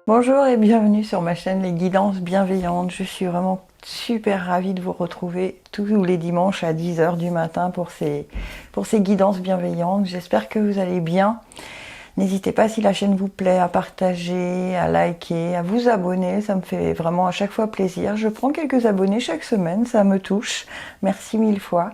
Bonjour et bienvenue sur ma chaîne Les Guidances Bienveillantes. Je suis vraiment super ravie de vous retrouver tous les dimanches à 10 h du matin pour ces guidances bienveillantes. J'espère que vous allez bien. N'hésitez pas, si la chaîne vous plaît, à partager, à liker, à vous abonner. Ça me fait vraiment à chaque fois plaisir. Je prends quelques abonnés chaque semaine, ça me touche. Merci mille fois.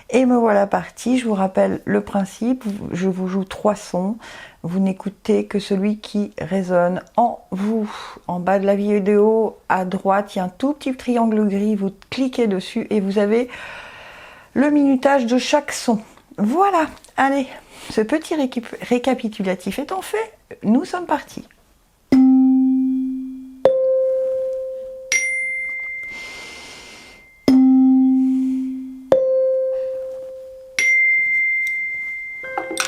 Et me voilà partie. Je vous rappelle le principe. Je vous joue 3 sons. Vous n'écoutez que celui qui résonne en vous. En bas de la vidéo, à droite, il y a un tout petit triangle gris. Vous cliquez dessus et vous avez le minutage de chaque son. Voilà. Allez, ce petit récapitulatif étant fait, nous sommes partis.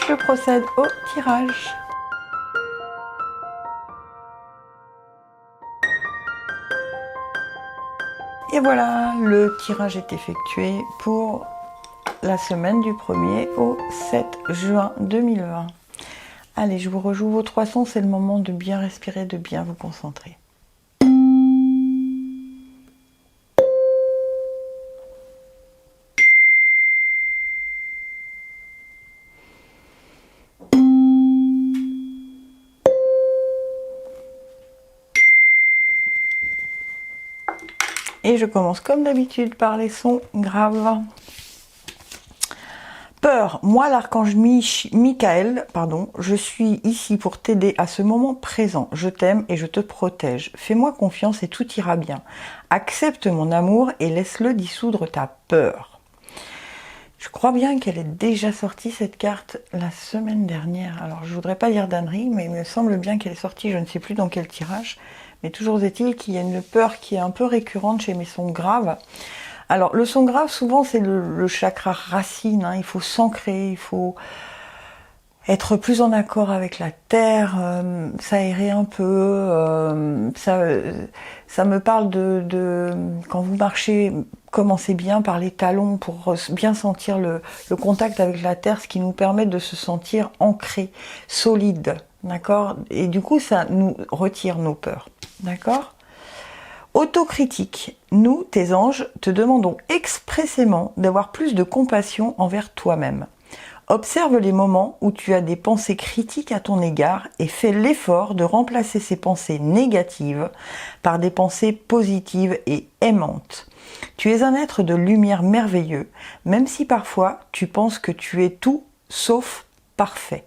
Je procède au tirage. Et voilà, le tirage est effectué pour la semaine du 1er au 7 juin 2020. Allez, je vous rejoue vos 3 sons, c'est le moment de bien respirer, de bien vous concentrer. Et je commence comme d'habitude par les sons graves. Peur, moi l'archange Michael, je suis ici pour t'aider à ce moment présent. Je t'aime et je te protège. Fais-moi confiance et tout ira bien. Accepte mon amour et laisse-le dissoudre ta peur. Je crois bien qu'elle est déjà sortie cette carte la semaine dernière. Alors je voudrais pas dire d'ânerie, mais il me semble bien qu'elle est sortie, je ne sais plus dans quel tirage. Mais toujours est-il qu'il y a une peur qui est un peu récurrente chez mes sons graves. Alors le son grave, souvent c'est le chakra racine, hein. Il faut s'ancrer, il faut être plus en accord avec la terre, s'aérer un peu, ça me parle de quand vous marchez, commencez bien par les talons pour bien sentir le contact avec la terre, ce qui nous permet de se sentir ancré, solide, d'accord? Et du coup ça nous retire nos peurs, d'accord? Autocritique. Nous, tes anges, te demandons expressément d'avoir plus de compassion envers toi-même. Observe les moments où tu as des pensées critiques à ton égard et fais l'effort de remplacer ces pensées négatives par des pensées positives et aimantes. Tu es un être de lumière merveilleux, même si parfois tu penses que tu es tout sauf parfait.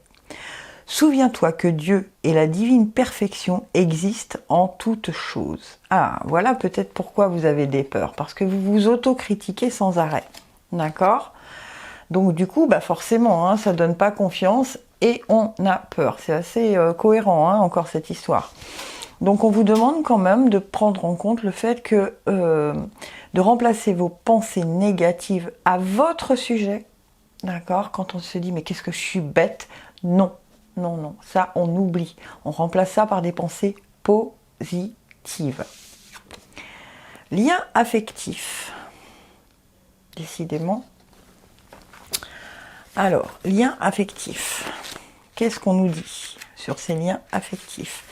Souviens-toi que Dieu et la divine perfection existent en toutes choses. Ah, voilà peut-être pourquoi vous avez des peurs, parce que vous vous autocritiquez sans arrêt. D'accord ? Donc du coup, forcément, hein, ça donne pas confiance et on a peur. C'est assez cohérent, hein, encore cette histoire. Donc on vous demande quand même de prendre en compte le fait que de remplacer vos pensées négatives à votre sujet. D'accord ? Quand on se dit mais qu'est-ce que je suis bête ? Non. Non, non, ça on oublie. On remplace ça par des pensées positives. Lien affectif. Décidément. Alors, lien affectif. Qu'est-ce qu'on nous dit sur ces liens affectifs ?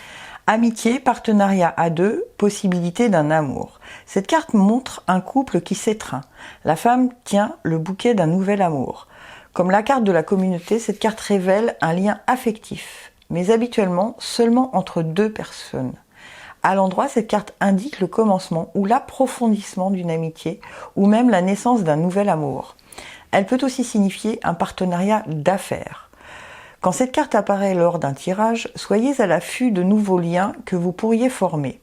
Amitié, partenariat à deux, possibilité d'un amour. Cette carte montre un couple qui s'étreint. La femme tient le bouquet d'un nouvel amour. Comme la carte de la communauté, cette carte révèle un lien affectif, mais habituellement seulement entre 2 personnes. À l'endroit, cette carte indique le commencement ou l'approfondissement d'une amitié, ou même la naissance d'un nouvel amour. Elle peut aussi signifier un partenariat d'affaires. Quand cette carte apparaît lors d'un tirage, soyez à l'affût de nouveaux liens que vous pourriez former.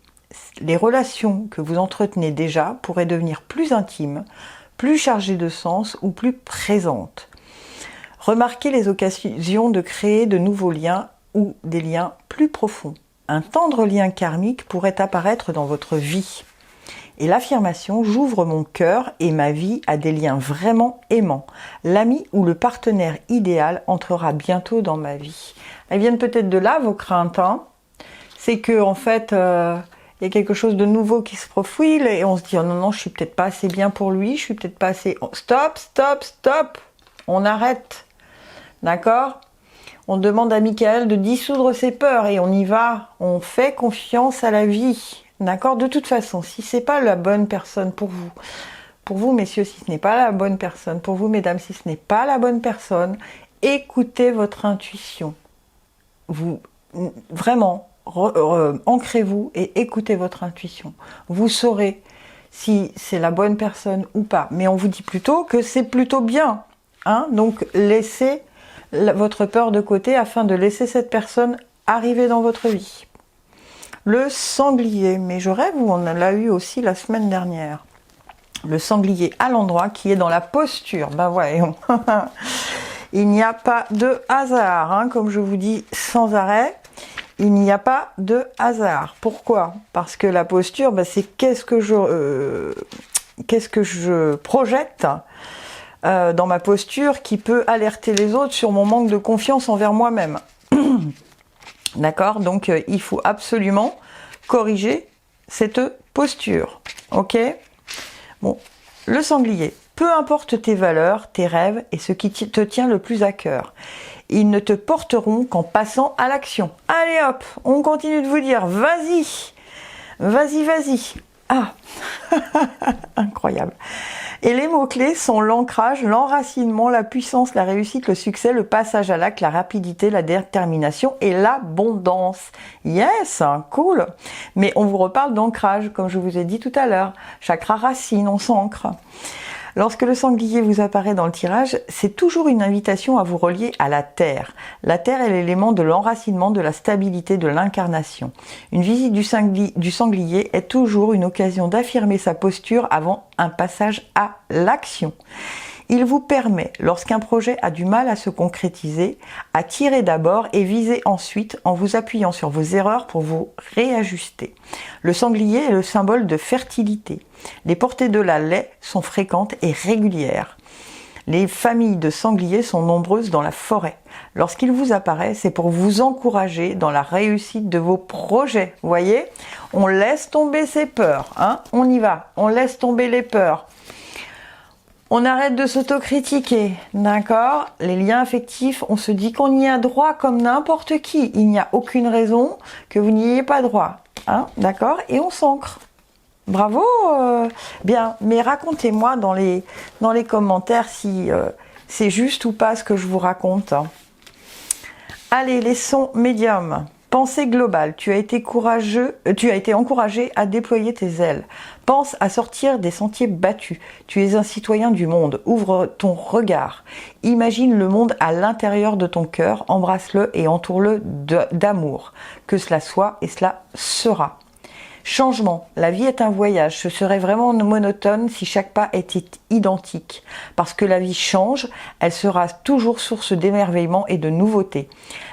Les relations que vous entretenez déjà pourraient devenir plus intimes, plus chargées de sens ou plus présentes. Remarquez les occasions de créer de nouveaux liens ou des liens plus profonds. Un tendre lien karmique pourrait apparaître dans votre vie. Et l'affirmation « J'ouvre mon cœur et ma vie à des liens vraiment aimants. L'ami ou le partenaire idéal entrera bientôt dans ma vie. » Elles viennent peut-être de là, vos craintes. Hein. C'est que en fait, il y a quelque chose de nouveau qui se profile et on se dit « Oh non, non, je suis peut-être pas assez bien pour lui, je suis peut-être pas assez... » Stop, stop, stop. On arrête. D'accord ? On demande à Michael de dissoudre ses peurs et on y va. On fait confiance à la vie. D'accord? De toute façon, si c'est pas la bonne personne pour vous messieurs, si ce n'est pas la bonne personne, pour vous mesdames, si ce n'est pas la bonne personne, écoutez votre intuition. Vous, vraiment, ancrez-vous et écoutez votre intuition. Vous saurez si c'est la bonne personne ou pas. Mais on vous dit plutôt que c'est plutôt bien. Hein? Donc laissez votre peur de côté afin de laisser cette personne arriver dans votre vie. Le sanglier, mais je rêve où on l'a eu aussi la semaine dernière. Le sanglier à l'endroit qui est dans la posture. Ben voyons. Il n'y a pas de hasard, hein, comme je vous dis sans arrêt. Il n'y a pas de hasard. Pourquoi? Parce que la posture, ben, c'est qu'est-ce que je projette dans ma posture qui peut alerter les autres sur mon manque de confiance envers moi-même. D'accord? Donc, il faut absolument corriger cette posture. Ok? Bon, le sanglier. Peu importe tes valeurs, tes rêves et ce qui te tient le plus à cœur. Ils ne te porteront qu'en passant à l'action. Allez hop, on continue de vous dire, vas-y, vas-y, vas-y. Ah, incroyable. Et les mots-clés sont l'ancrage, l'enracinement, la puissance, la réussite, le succès, le passage à l'acte, la rapidité, la détermination et l'abondance. Yes, cool. Mais on vous reparle d'ancrage, comme je vous ai dit tout à l'heure. Chakra racine, on s'ancre. Lorsque le sanglier vous apparaît dans le tirage, c'est toujours une invitation à vous relier à la terre. La terre est l'élément de l'enracinement, de la stabilité, de l'incarnation. Une visite du sanglier est toujours une occasion d'affirmer sa posture avant un passage à l'action. Il vous permet, lorsqu'un projet a du mal à se concrétiser, à tirer d'abord et viser ensuite en vous appuyant sur vos erreurs pour vous réajuster. Le sanglier est le symbole de fertilité. Les portées de la laie sont fréquentes et régulières. Les familles de sangliers sont nombreuses dans la forêt. Lorsqu'il vous apparaît, c'est pour vous encourager dans la réussite de vos projets. Vous voyez, on laisse tomber ses peurs, hein, on y va, on laisse tomber les peurs. On arrête de s'autocritiquer, d'accord? Les liens affectifs, on se dit qu'on y a droit comme n'importe qui. Il n'y a aucune raison que vous n'y ayez pas droit, hein, d'accord? Et on s'ancre. Bravo, bien. Mais racontez-moi dans les commentaires si c'est juste ou pas ce que je vous raconte. Allez, les sons médiums. Pensée globale, tu as été encouragé à déployer tes ailes. Pense à sortir des sentiers battus. Tu es un citoyen du monde. Ouvre ton regard. Imagine le monde à l'intérieur de ton cœur. Embrasse-le et entoure-le d'amour. Que cela soit et cela sera. Changement. La vie est un voyage. Ce serait vraiment monotone si chaque pas était identique. Parce que la vie change, elle sera toujours source d'émerveillement et de nouveautés.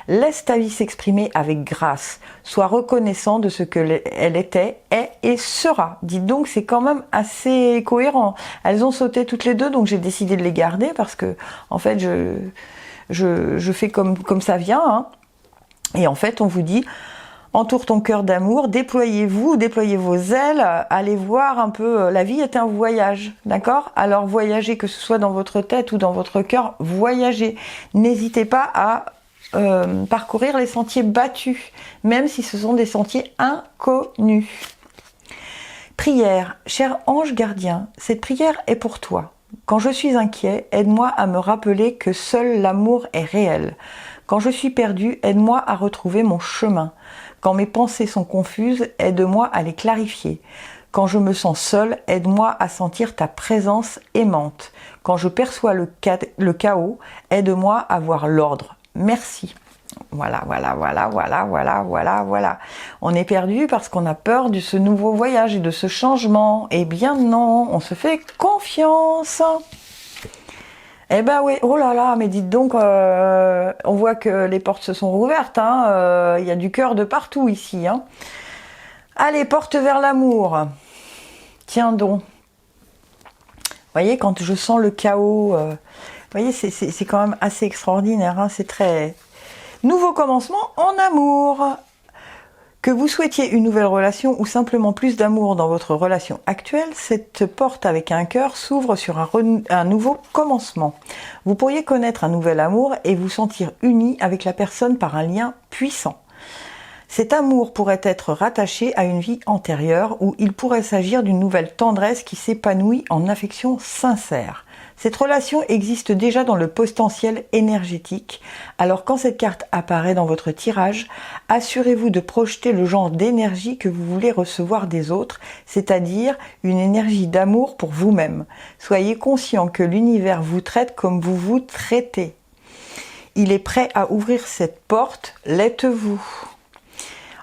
Laisse ta vie s'exprimer avec grâce. Sois reconnaissant de ce qu'elle était, est et sera. Dites donc, c'est quand même assez cohérent. Elles ont sauté toutes les deux, donc j'ai décidé de les garder parce que, en fait, je fais comme ça vient. Hein. Et en fait, on vous dit... Entoure ton cœur d'amour, déployez-vous, déployez vos ailes, allez voir un peu, la vie est un voyage, d'accord? Alors voyagez, que ce soit dans votre tête ou dans votre cœur, voyagez. N'hésitez pas à parcourir les sentiers battus, même si ce sont des sentiers inconnus. Prière, cher ange gardien, cette prière est pour toi. Quand je suis inquiet, aide-moi à me rappeler que seul l'amour est réel. Quand je suis perdu, aide-moi à retrouver mon chemin. Quand mes pensées sont confuses, aide-moi à les clarifier. Quand je me sens seule, aide-moi à sentir ta présence aimante. Quand je perçois le chaos, aide-moi à voir l'ordre. Merci. Voilà. On est perdu parce qu'on a peur de ce nouveau voyage et de ce changement. Eh bien non, on se fait confiance. Eh ben oui, oh là là, mais dites donc, on voit que les portes se sont rouvertes, hein, y a du cœur de partout ici. Hein. Allez, porte vers l'amour. Tiens donc. Vous voyez, quand je sens le chaos, vous voyez, c'est quand même assez extraordinaire, hein, c'est très... Nouveau commencement en amour. Que vous souhaitiez une nouvelle relation ou simplement plus d'amour dans votre relation actuelle, cette porte avec un cœur s'ouvre sur un nouveau commencement. Vous pourriez connaître un nouvel amour et vous sentir uni avec la personne par un lien puissant. Cet amour pourrait être rattaché à une vie antérieure où il pourrait s'agir d'une nouvelle tendresse qui s'épanouit en affection sincère. Cette relation existe déjà dans le potentiel énergétique, alors quand cette carte apparaît dans votre tirage, assurez-vous de projeter le genre d'énergie que vous voulez recevoir des autres, c'est-à-dire une énergie d'amour pour vous-même. Soyez conscient que l'univers vous traite comme vous vous traitez. Il est prêt à ouvrir cette porte, l'êtes-vous.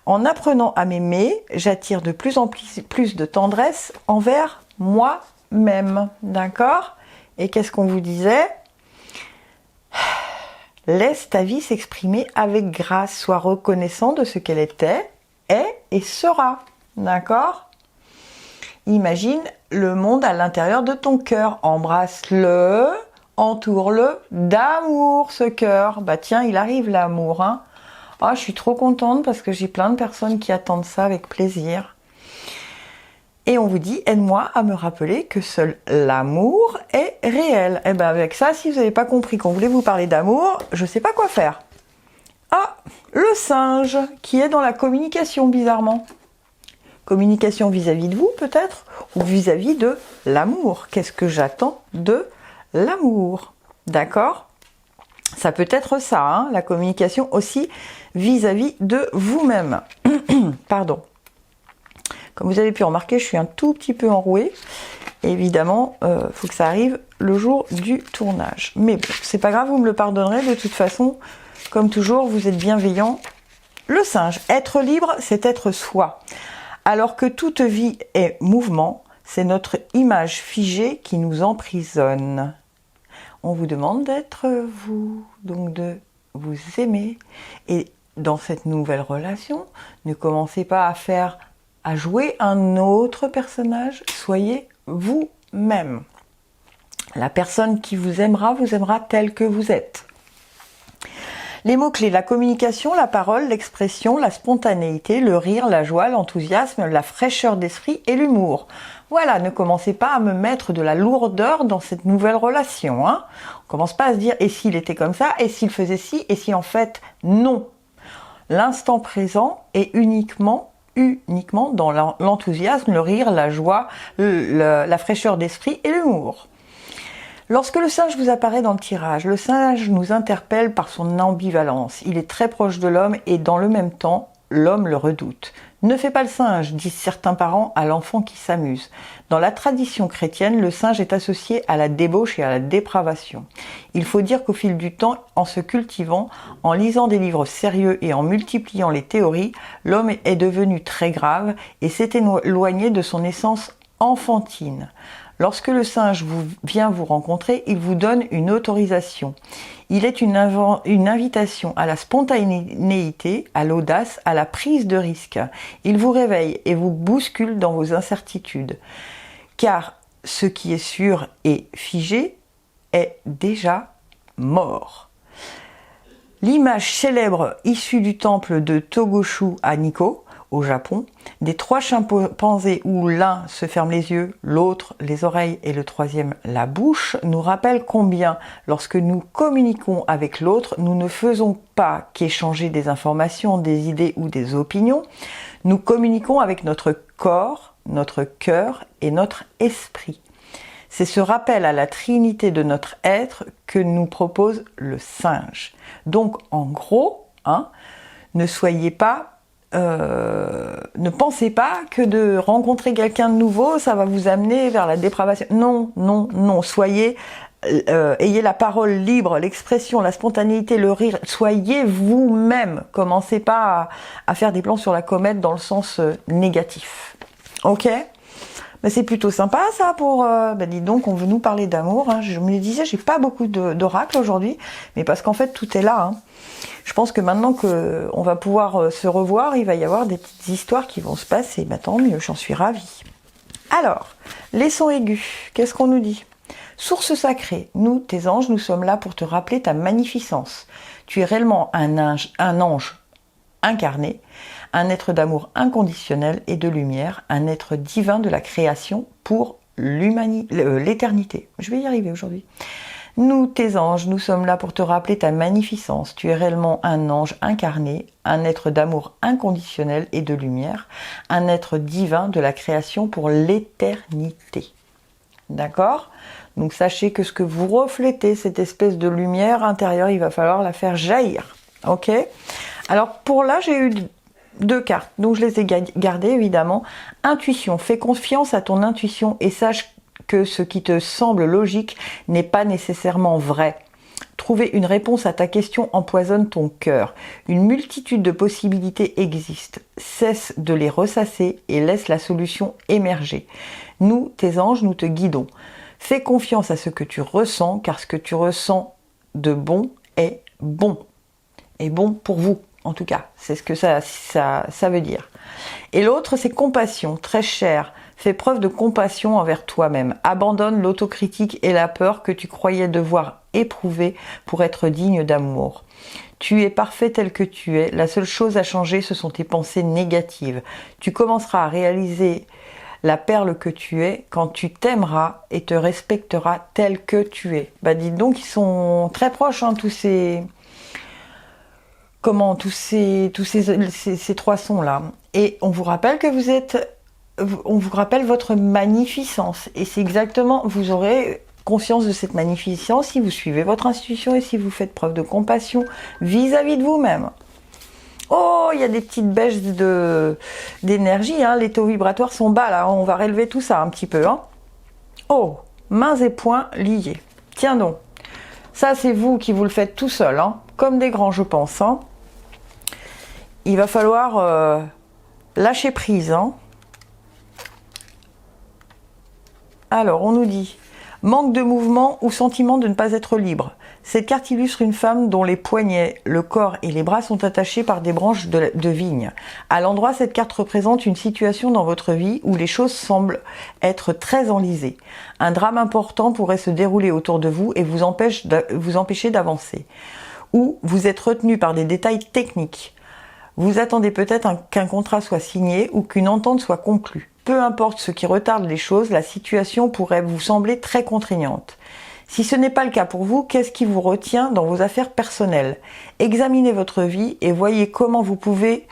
En apprenant à m'aimer, j'attire de plus en plus de tendresse envers moi-même. D'accord ? Et qu'est-ce qu'on vous disait ? Laisse ta vie s'exprimer avec grâce. Sois reconnaissant de ce qu'elle était, est et sera. D'accord ? Imagine le monde à l'intérieur de ton cœur. Embrasse-le, entoure-le d'amour, ce cœur. Bah tiens, il arrive l'amour, hein. Oh, je suis trop contente parce que j'ai plein de personnes qui attendent ça avec plaisir. Et on vous dit, aide-moi à me rappeler que seul l'amour est réel. Et bien avec ça, si vous n'avez pas compris qu'on voulait vous parler d'amour, je ne sais pas quoi faire. Ah, le singe, qui est dans la communication bizarrement. Communication vis-à-vis de vous peut-être, ou vis-à-vis de l'amour. Qu'est-ce que j'attends de l'amour ? D'accord ? Ça peut être ça, hein, la communication aussi vis-à-vis de vous-même. Pardon. Comme vous avez pu remarquer, je suis un tout petit peu enrouée. Évidemment, faut que ça arrive le jour du tournage. Mais bon, c'est pas grave, vous me le pardonnerez. De toute façon, comme toujours, vous êtes bienveillant. Le singe, être libre, c'est être soi. Alors que toute vie est mouvement, c'est notre image figée qui nous emprisonne. On vous demande d'être vous, donc de vous aimer. Et dans cette nouvelle relation, ne commencez pas à jouer un autre personnage, soyez vous-même. La personne qui vous aimera tel que vous êtes. Les mots-clés, la communication, la parole, l'expression, la spontanéité, le rire, la joie, l'enthousiasme, la fraîcheur d'esprit et l'humour. Voilà, ne commencez pas à me mettre de la lourdeur dans cette nouvelle relation. Hein. On commence pas à se dire, et s'il était comme ça, et s'il faisait ci, et si en fait, non. L'instant présent est uniquement dans l'enthousiasme, le rire, la joie, la fraîcheur d'esprit et l'humour. Lorsque le singe vous apparaît dans le tirage, le singe nous interpelle par son ambivalence. Il est très proche de l'homme et dans le même temps, l'homme le redoute. Ne fais pas le singe, disent certains parents à l'enfant qui s'amuse. Dans la tradition chrétienne, le singe est associé à la débauche et à la dépravation. Il faut dire qu'au fil du temps, en se cultivant, en lisant des livres sérieux et en multipliant les théories, l'homme est devenu très grave et s'est éloigné de son essence enfantine. Lorsque le singe vient vous rencontrer, il vous donne une autorisation. Il est une invitation à la spontanéité, à l'audace, à la prise de risque. Il vous réveille et vous bouscule dans vos incertitudes. Car ce qui est sûr et figé est déjà mort. L'image célèbre issue du temple de Togoshu à Nikko, au Japon, des 3 chimpanzés où l'un se ferme les yeux, l'autre les oreilles et le troisième la bouche, nous rappelle combien, lorsque nous communiquons avec l'autre, nous ne faisons pas qu'échanger des informations, des idées ou des opinions, nous communiquons avec notre corps, notre cœur et notre esprit. C'est ce rappel à la trinité de notre être que nous propose le singe. Donc, en gros, ne soyez pas ne pensez pas que de rencontrer quelqu'un de nouveau, ça va vous amener vers la dépravation. Non. Soyez, ayez la parole libre, l'expression, la spontanéité, le rire. Soyez vous-même. Commencez pas à faire des plans sur la comète dans le sens négatif. Ok ? Mais c'est plutôt sympa ça pour... dis donc, on veut nous parler d'amour. Hein. Je me disais, j'ai pas beaucoup d'oracles aujourd'hui, mais parce qu'en fait, tout est là. Hein. Je pense que maintenant qu'on va pouvoir se revoir, il va y avoir des petites histoires qui vont se passer. Tant mieux, j'en suis ravie. Alors, les sons aigus, qu'est-ce qu'on nous dit ? Source sacrée, nous, tes anges, nous sommes là pour te rappeler ta magnificence. Tu es réellement un ange incarné, un être d'amour inconditionnel et de lumière, un être divin de la création pour l'éternité. Je vais y arriver aujourd'hui. Nous, tes anges, nous sommes là pour te rappeler ta magnificence. Tu es réellement un ange incarné, un être d'amour inconditionnel et de lumière, un être divin de la création pour l'éternité. D'accord ? Donc sachez que ce que vous reflétez, cette espèce de lumière intérieure, il va falloir la faire jaillir. Ok ? Alors pour là, j'ai eu 2 cartes, donc je les ai gardées évidemment. Intuition, fais confiance à ton intuition et sache que ce qui te semble logique n'est pas nécessairement vrai. Trouver une réponse à ta question empoisonne ton cœur. Une multitude de possibilités existent. Cesse de les ressasser et laisse la solution émerger. Nous, tes anges, nous te guidons. Fais confiance à ce que tu ressens, car ce que tu ressens de bon est bon. Et bon pour vous, en tout cas. C'est ce que ça veut dire. Et l'autre, c'est compassion, très cher. Fais preuve de compassion envers toi-même. Abandonne l'autocritique et la peur que tu croyais devoir éprouver pour être digne d'amour. Tu es parfait tel que tu es. La seule chose à changer, ce sont tes pensées négatives. Tu commenceras à réaliser la perle que tu es quand tu t'aimeras et te respecteras tel que tu es. Bah dites donc, ils sont très proches, hein, tous ces 3 sons là. Et on vous rappelle que on vous rappelle votre magnificence. Et c'est exactement, vous aurez conscience de cette magnificence si vous suivez votre intuition et si vous faites preuve de compassion vis-à-vis de vous-même. Oh, il y a des petites bêches d'énergie, hein. Les taux vibratoires sont bas là, on va relever tout ça un petit peu. Hein. Oh, mains et poings liés. Tiens donc, ça c'est vous qui vous le faites tout seul, hein, comme des grands je pense. Hein. Il va falloir lâcher prise. Hein. Alors, on nous dit « Manque de mouvement ou sentiment de ne pas être libre ». Cette carte illustre une femme dont les poignets, le corps et les bras sont attachés par des branches de vigne. À l'endroit, cette carte représente une situation dans votre vie où les choses semblent être très enlisées. Un drame important pourrait se dérouler autour de vous et vous empêcher d'avancer. Ou vous êtes retenu par des détails techniques. Vous attendez peut-être qu'un contrat soit signé ou qu'une entente soit conclue. Peu importe ce qui retarde les choses, la situation pourrait vous sembler très contraignante. Si ce n'est pas le cas pour vous, qu'est-ce qui vous retient dans vos affaires personnelles ? Examinez votre vie et voyez comment vous pouvez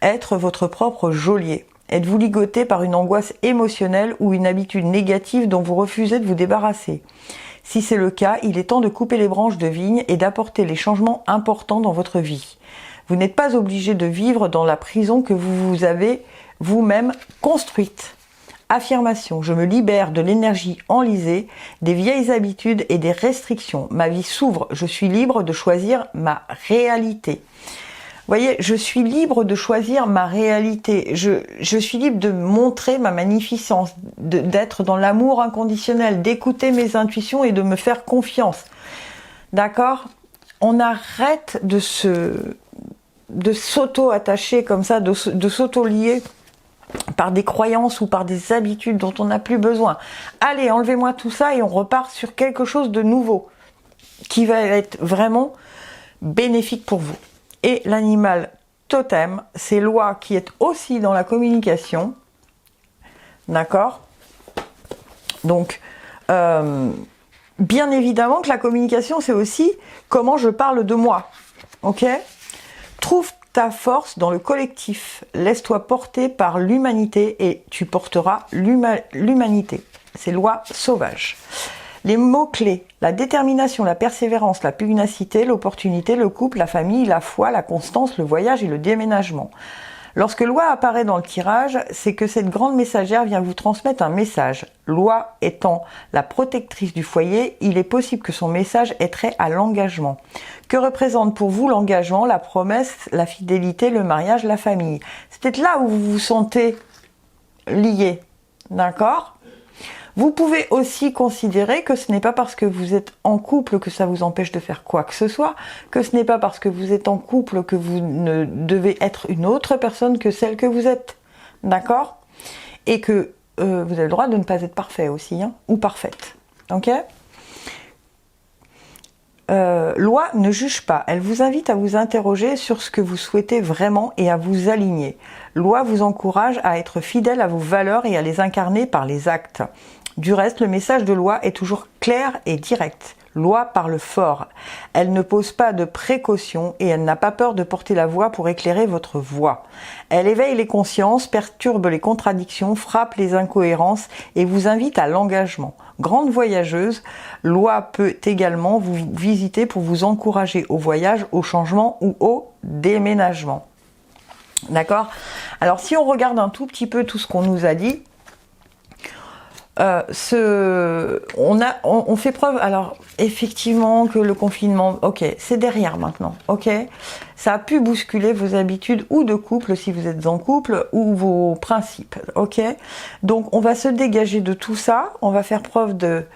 être votre propre geôlier. Êtes-vous ligoté par une angoisse émotionnelle ou une habitude négative dont vous refusez de vous débarrasser ? Si c'est le cas, il est temps de couper les branches de vigne et d'apporter les changements importants dans votre vie. Vous n'êtes pas obligé de vivre dans la prison que vous avez vous-même construite. Affirmation, je me libère de l'énergie enlisée, des vieilles habitudes et des restrictions. Ma vie s'ouvre, je suis libre de choisir ma réalité. Vous voyez, je suis libre de choisir ma réalité. Je suis libre de montrer ma magnificence, d'être dans l'amour inconditionnel, d'écouter mes intuitions et de me faire confiance. D'accord ? On arrête de s'auto-attacher comme ça, de s'auto-lier par des croyances ou par des habitudes dont on n'a plus besoin. Allez, enlevez-moi tout ça et on repart sur quelque chose de nouveau qui va être vraiment bénéfique pour vous. Et l'animal totem, c'est Loi qui est aussi dans la communication. D'accord ? Donc, bien évidemment que la communication, c'est aussi comment je parle de moi. Ok ? Trouve ta force dans le collectif. Laisse-toi porter par l'humanité et tu porteras l'humanité. C'est Loi sauvage. Les mots-clés, la détermination, la persévérance, la pugnacité, l'opportunité, le couple, la famille, la foi, la constance, le voyage et le déménagement. Lorsque Loi apparaît dans le tirage, c'est que cette grande messagère vient vous transmettre un message. Loi étant la protectrice du foyer, il est possible que son message ait trait à l'engagement. Que représente pour vous l'engagement, la promesse, la fidélité, le mariage, la famille ? C'est peut-être là où vous vous sentez lié. D'accord ? Vous pouvez aussi considérer que ce n'est pas parce que vous êtes en couple que ça vous empêche de faire quoi que ce soit, que ce n'est pas parce que vous êtes en couple que vous ne devez être une autre personne que celle que vous êtes. D'accord ? Et que vous avez le droit de ne pas être parfait aussi, hein, ou parfaite. Ok ? Loi ne juge pas, elle vous invite à vous interroger sur ce que vous souhaitez vraiment et à vous aligner. Loi vous encourage à être fidèle à vos valeurs et à les incarner par les actes. Du reste, le message de Loi est toujours clair et direct. Loi parle fort. Elle ne pose pas de précautions et elle n'a pas peur de porter la voix pour éclairer votre voix. Elle éveille les consciences, perturbe les contradictions, frappe les incohérences et vous invite à l'engagement. Grande voyageuse, Loi peut également vous visiter pour vous encourager au voyage, au changement ou au déménagement. D'accord? Alors si on regarde un tout petit peu tout ce qu'on nous a dit, on fait preuve, alors effectivement que le confinement, ok, c'est derrière maintenant, ok, ça a pu bousculer vos habitudes ou de couple si vous êtes en couple ou vos principes, ok, donc on va se dégager de tout ça, on va faire preuve de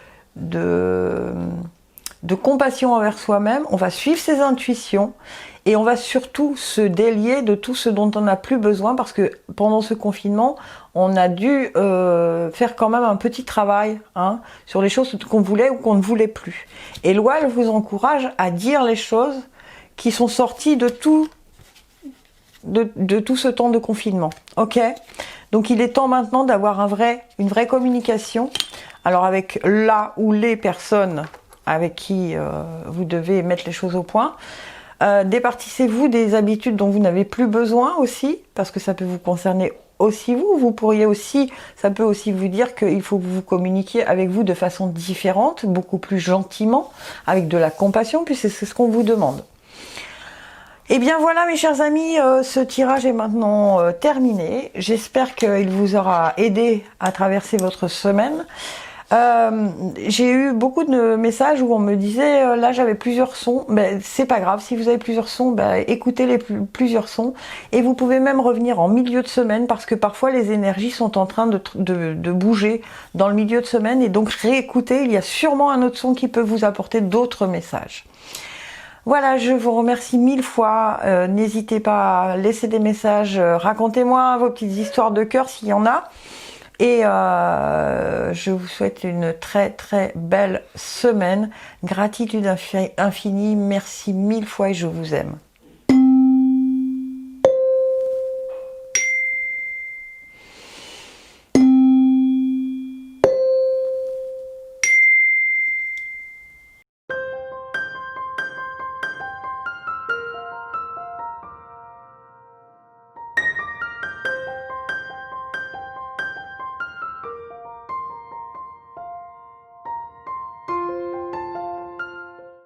compassion envers soi-même, on va suivre ses intuitions et on va surtout se délier de tout ce dont on n'a plus besoin parce que pendant ce confinement, on a dû faire quand même un petit travail sur les choses qu'on voulait ou qu'on ne voulait plus. Et Loi, elle vous encourage à dire les choses qui sont sorties de tout ce temps de confinement. Ok ? Donc il est temps maintenant d'avoir une vraie communication. Alors avec la ou les personnes avec qui vous devez mettre les choses au point. Départissez-vous des habitudes dont vous n'avez plus besoin aussi, parce que ça peut vous concerner aussi vous. Ça peut aussi vous dire qu'il faut que vous communiquiez avec vous de façon différente, beaucoup plus gentiment, avec de la compassion, puisque c'est ce qu'on vous demande. Et bien voilà mes chers amis, ce tirage est maintenant terminé. J'espère qu'il vous aura aidé à traverser votre semaine. J'ai eu beaucoup de messages où on me disait là j'avais plusieurs sons, ben c'est pas grave, si vous avez plusieurs sons, ben écoutez plusieurs sons et vous pouvez même revenir en milieu de semaine parce que parfois les énergies sont en train de bouger dans le milieu de semaine et donc réécoutez, il y a sûrement un autre son qui peut vous apporter d'autres messages. Voilà, je vous remercie 1000 fois, n'hésitez pas à laisser des messages, racontez-moi vos petites histoires de cœur s'il y en a. Et je vous souhaite une très très belle semaine. Gratitude infinie, merci 1000 fois et je vous aime.